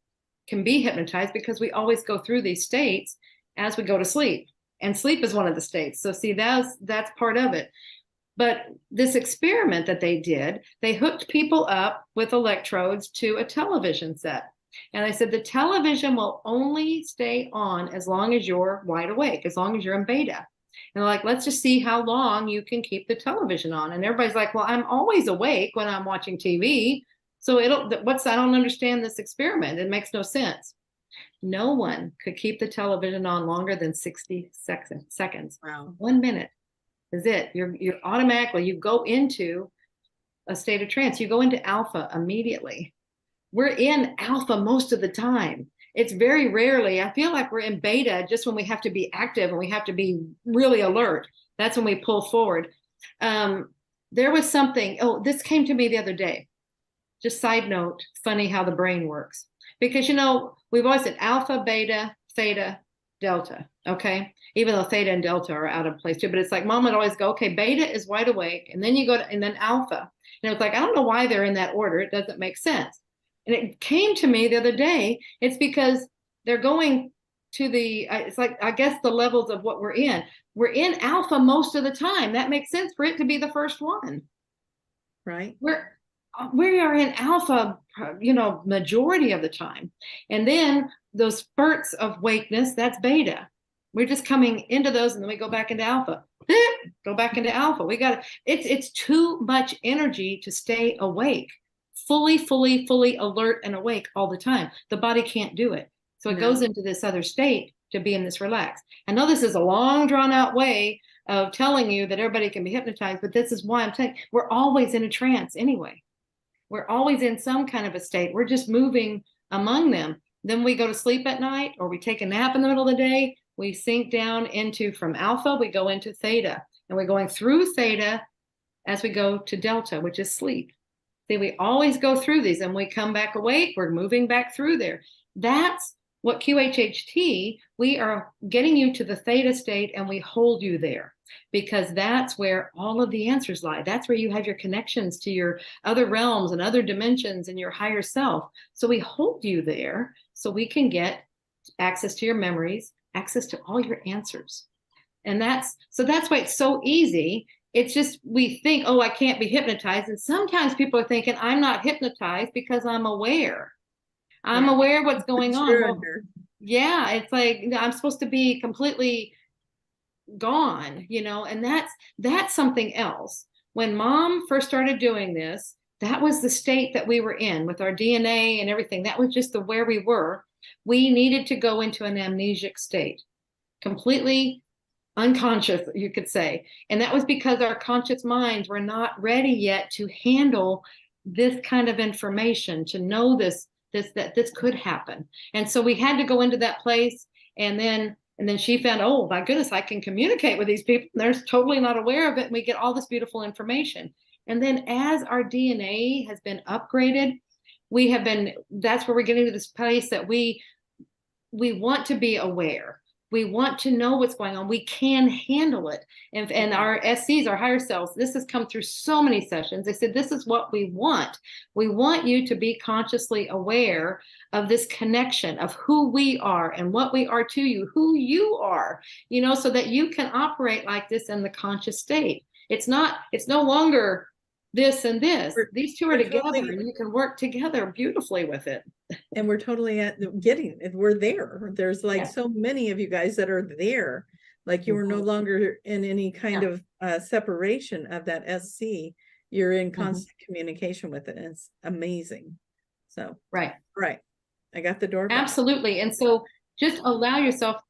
can be hypnotized, because we always go through these states as we go to sleep. And sleep is one of the states. So see, that's part of it. But this experiment that they did, they hooked people up with electrodes to a television set. And they said the television will only stay on as long as you're wide awake, as long as you're in beta. And they're like, let's just see how long you can keep the television on. And everybody's like, well, I'm always awake when I'm watching TV. So I don't understand this experiment. It makes no sense. No one could keep the television on longer than 60 seconds. Wow. 1 minute is it. You're automatically, you go into a state of trance. You go into alpha immediately. We're in alpha most of the time. It's very rarely, I feel like we're in beta just when we have to be active and we have to be really alert. That's when we pull forward. There was something, this came to me the other day. Just side note, funny how the brain works. Because, we've always said alpha, beta, theta, delta, okay? Even though theta and delta are out of place too, but it's like Mom would always go, okay, beta is wide awake, and then you go to, and then alpha. And it's like, I don't know why they're in that order. It doesn't make sense. And it came to me the other day, it's because they're going to it's like, I guess the levels of what we're in. We're in alpha most of the time. That makes sense for it to be the first one. Right. we are in alpha, majority of the time. And then those spurts of wakeness, that's beta. We're just coming into those, and then we go back into alpha. Go back into alpha. It's too much energy to stay awake, fully alert and awake all the time. The body can't do it. So it goes into this other state to be in this relaxed. I know this is a long, drawn out way of telling you that everybody can be hypnotized, but this is why I'm saying we're always in a trance anyway. We're always in some kind of a state. We're just moving among them. Then we go to sleep at night, or we take a nap in the middle of the day. We sink down from alpha, we go into theta, and we're going through theta as we go to delta, which is sleep. See, we always go through these, and we come back awake. We're moving back through there. That's what QHHT, we are getting you to the theta state, and we hold you there, because that's where all of the answers lie. That's where you have your connections to your other realms and other dimensions and your higher self. So we hold you there so we can get access to your memories, access to all your answers. And that's why it's so easy. It's just, we think, oh, I can't be hypnotized. And sometimes people are thinking, I'm not hypnotized because I'm aware. I'm aware of what's going on. Well, yeah, it's like, I'm supposed to be completely gone, and that's something else. When Mom first started doing this, that was the state that we were in with our DNA and everything. That was just where we were. We needed to go into an amnesic state, completely unconscious, you could say. And that was because our conscious minds were not ready yet to handle this kind of information, to know that this could happen. And so we had to go into that place. And then she found, oh my goodness, I can communicate with these people. They're totally not aware of it. And we get all this beautiful information. And then as our DNA has been upgraded, that's where we're getting to this place that we want to be aware. We want to know what's going on. We can handle it. And our SCs, our higher selves, this has come through so many sessions. They said, this is what we want. We want you to be consciously aware of this connection of who we are and what we are to you, who you are, so that you can operate like this in the conscious state. It's no longer this and this. These two are together, and you can work together beautifully with it. And we're totally we're there. There's like so many of you guys that are there. Like you are no longer in any kind of separation of that SC. You're in constant communication with it. And it's amazing. So, right. I got the doorbell. Absolutely. And so just allow yourself,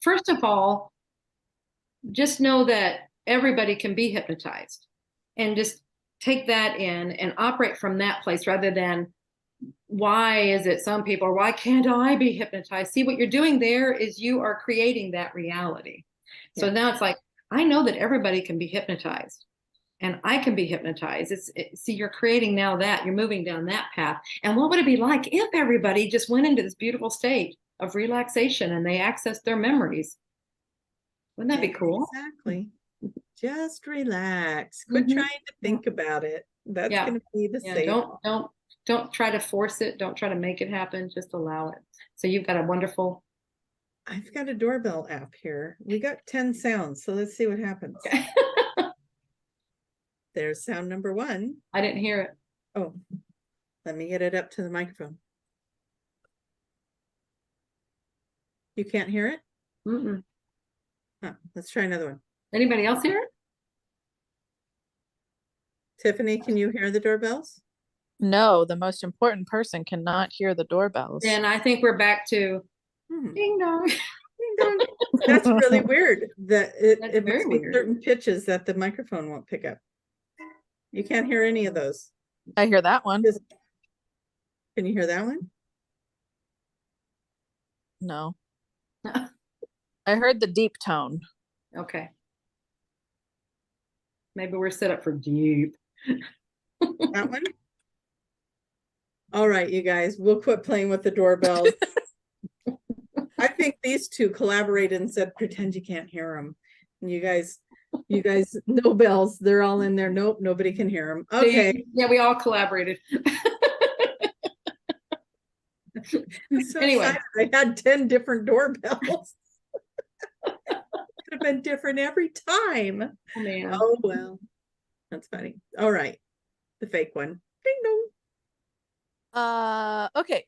first of all, just know that everybody can be hypnotized, and just take that in and operate from that place, rather than why is it some people, or why can't I be hypnotized? See, what you're doing there is you are creating that reality. So now it's like, I know that everybody can be hypnotized, and I can be hypnotized. See, you're creating now that you're moving down that path. And what would it be like if everybody just went into this beautiful state of relaxation and they accessed their memories? Wouldn't that be cool? Exactly. Just relax. Quit trying to think about it. That's going to be the safe. Don't try to force it. Don't try to make it happen. Just allow it. So you've got a wonderful. I've got a doorbell app here. We got 10 sounds. So let's see what happens. Okay. There's sound number 1. I didn't hear it. Oh, let me get it up to the microphone. You can't hear it? Mm-mm. Huh, let's try another one. Anybody else hear it? Tiffany, can you hear the doorbells? No, the most important person cannot hear the doorbells. And I think we're back to ding dong. Ding dong. That's really weird. That it must be certain pitches that the microphone won't pick up. You can't hear any of those. I hear that one. Can you hear that one? No. I heard the deep tone. Okay. Maybe we're set up for deep. That one? All right, you guys, we'll quit playing with the doorbells. I think these two collaborated and said, pretend you can't hear them. And you guys, no bells. They're all in there. Nope, nobody can hear them. Okay. Yeah, we all collaborated. So anyway, I had 10 different doorbells. Could have been different every time. Man. Oh, well. That's funny. All right. The fake one. Ding dong. Okay.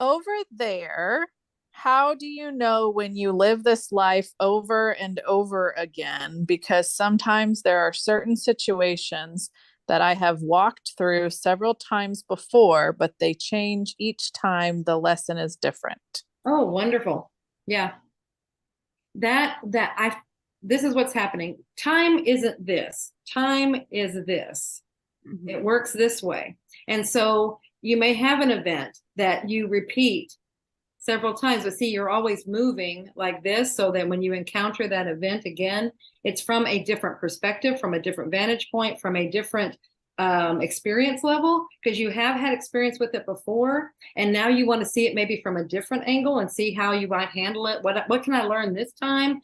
Over there, how do you know when you live this life over and over again? Because sometimes there are certain situations that I have walked through several times before, but they change each time the lesson is different. Oh, wonderful. Yeah. This is what's happening. Time isn't this. Time is this. Mhm. It works this way. And so you may have an event that you repeat several times, but see, you're always moving like this, so that when you encounter that event again, it's from a different perspective, from a different vantage point, from a different experience level, because you have had experience with it before, and now you want to see it maybe from a different angle and see how you might handle it. What can I learn this time?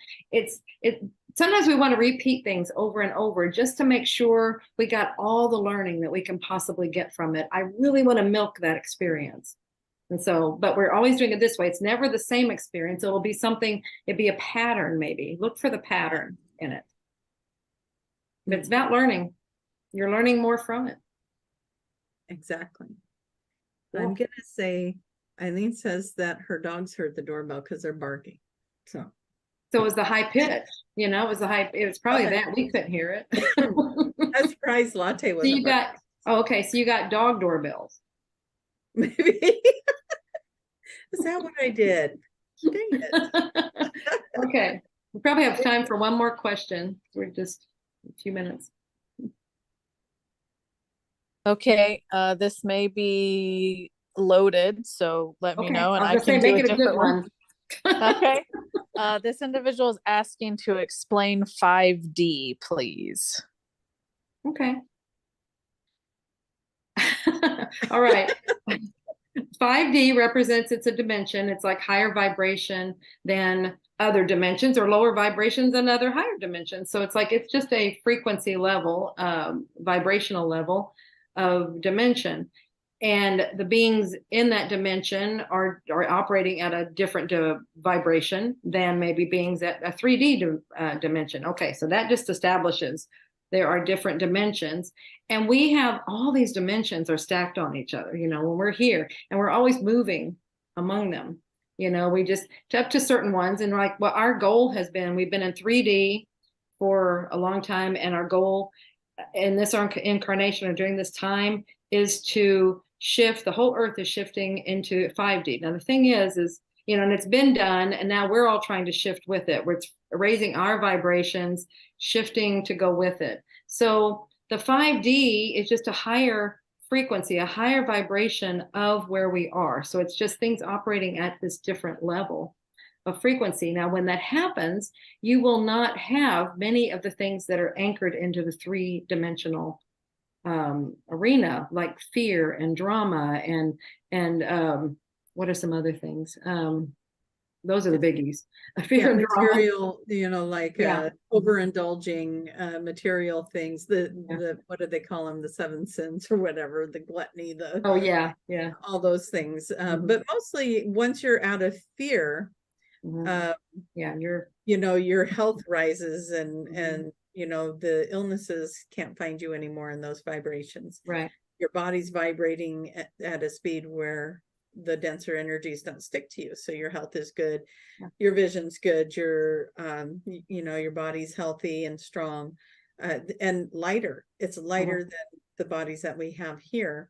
Sometimes we want to repeat things over and over just to make sure we got all the learning that we can possibly get from it. I really want to milk that experience. And so, but we're always doing it this way. It's never the same experience. It'll be something, it'd be a pattern, maybe. Look for the pattern in it. But it's about learning. You're learning more from it. Exactly. Cool. I'm gonna say Eileen says that her dogs heard the doorbell because they're barking. So it was the high pitch, it was it was probably that we couldn't hear it. a surprise latte was. So you got, okay, so you got dog doorbells. Maybe. Is that what I did? Dang it. Okay. We probably have time for one more question. We're just a few minutes. Okay, this may be loaded, so let me know, and I can do a different one. Okay. This individual is asking to explain 5D, please. Okay. All right. 5D represents, it's a dimension. It's like higher vibration than other dimensions, or lower vibrations than other higher dimensions. So it's like, it's just a frequency level, vibrational level of dimension. And the beings in that dimension are operating at a different vibration than maybe beings at a 3D dimension. Okay, so that just establishes there are different dimensions, and we have all these dimensions are stacked on each other, when we're here, and we're always moving among them. We just up to certain ones, and like what our goal has been, we've been in 3D for a long time, and our goal in this incarnation or during this time is to shift. The whole earth is shifting into 5D. Now the thing is and it's been done, and now we're all trying to shift with it. We're raising our vibrations, shifting to go with it. So the 5D is just a higher frequency, a higher vibration of where we are. So it's just things operating at this different level of frequency. Now, when that happens, you will not have many of the things that are anchored into the three-dimensional arena, like fear and drama and what are some other things? Those are the biggies. Fear and material, like overindulging material things. The what do they call them? The seven sins or whatever. The gluttony. All those things. But mostly, once you're out of fear, your health rises, and the illnesses can't find you anymore in those vibrations. Right. Your body's vibrating at a speed where the denser energies don't stick to you, so your health is good, your vision's good, your your body's healthy and strong, and lighter. It's lighter than the bodies that we have here.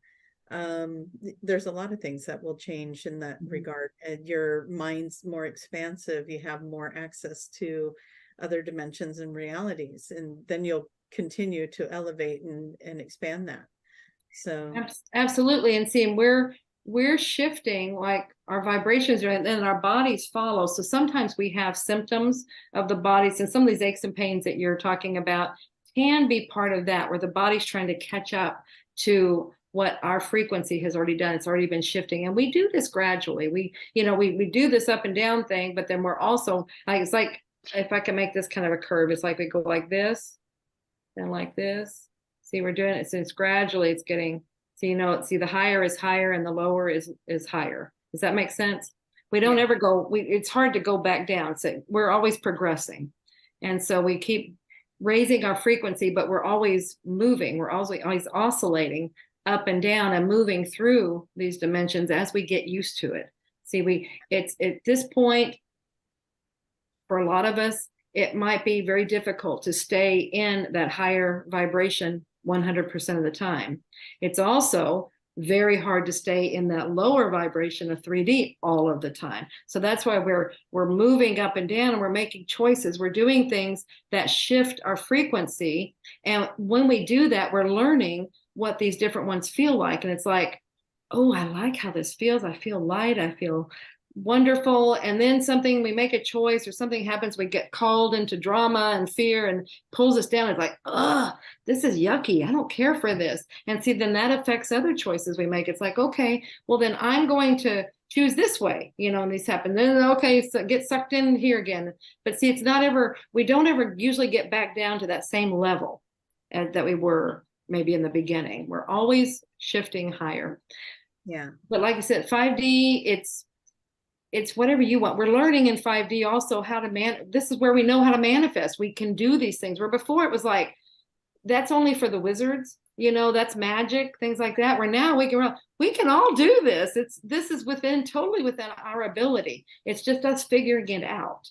There's a lot of things that will change in that regard, and your mind's more expansive. You have more access to other dimensions and realities, and then you'll continue to elevate and expand that. So absolutely. And seeing we're shifting, like our vibrations are, and then our bodies follow. So sometimes we have symptoms of the bodies, and some of these aches and pains that you're talking about can be part of that, where the body's trying to catch up to what our frequency has already done. It's already been shifting. And we do this gradually. We do this up and down thing, but then we're also like, it's like, if I can make this kind of a curve, it's like we go like this, then like this. See, we're doing it since gradually it's getting, see the higher is higher and the lower is higher. Does that make sense? We don't ever go, it's hard to go back down. So we're always progressing. And so we keep raising our frequency, but we're always moving. We're always oscillating up and down and moving through these dimensions as we get used to it. See, it's at this point, for a lot of us, it might be very difficult to stay in that higher vibration 100% of the time. It's also very hard to stay in that lower vibration of 3D all of the time. So that's why we're moving up and down, and we're making choices. We're doing things that shift our frequency. And when we do that, we're learning what these different ones feel like. And it's like, oh, I like how this feels. I feel light. I feel wonderful. And then we make a choice or something happens, we get called into drama and fear and pulls us down. It's like, this is yucky. I don't care for this. And see, then that affects other choices we make. It's like, okay, well, then I'm going to choose this way, and these happen. Then, okay, so get sucked in here again. But see, we don't ever usually get back down to that same level that we were maybe in the beginning. We're always shifting higher. Yeah. But like I said, 5D, it's whatever you want. We're learning in 5D also how to this is where we know how to manifest. We can do these things, where before it was like, that's only for the wizards, that's magic, things like that. Where now we can all do this. This is totally within our ability. It's just us figuring it out.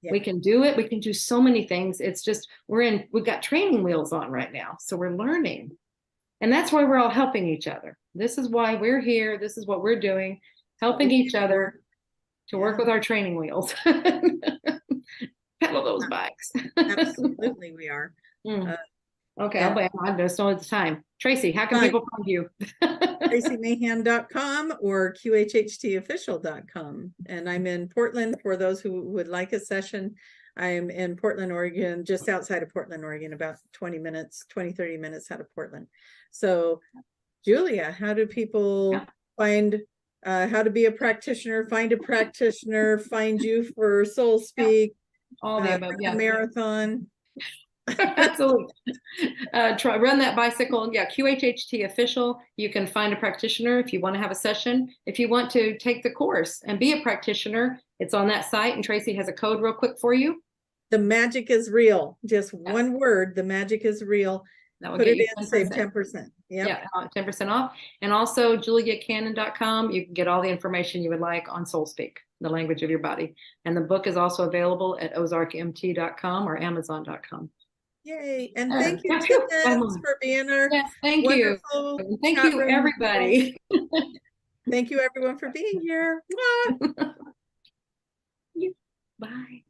Yeah. We can do it. We can do so many things. It's just, we've got training wheels on right now. So we're learning. And that's why we're all helping each other. This is why we're here. This is what we're doing, helping each other to work with our training wheels. Pedal those bikes. Absolutely, we are. Okay, I just know it's time. Tracy, how can people find you? TracyMahan.com or QHHTofficial.com. And I'm in Portland for those who would like a session. I'm in Portland, Oregon, just outside of Portland, Oregon, about 30 minutes out of Portland. So, Julia, how do people find how to be a practitioner, find a practitioner, find you for Soul Speak, all the above, marathon? Absolutely. Run that bicycle. Yeah, QHHT official. You can find a practitioner if you want to have a session. If you want to take the course and be a practitioner, it's on that site. And Tracy has a code real quick for you. The magic is real. Just one word. The magic is real. That will put get it you in, save 10%. Yeah, 10% off. And also juliacannon.com. You can get all the information you would like on Soul Speak, the language of your body. And the book is also available at ozarkmt.com or amazon.com. Yay. And thank you, Timmons, for being our thank wonderful you. Thank you, everybody. Thank you, everyone, for being here. Bye.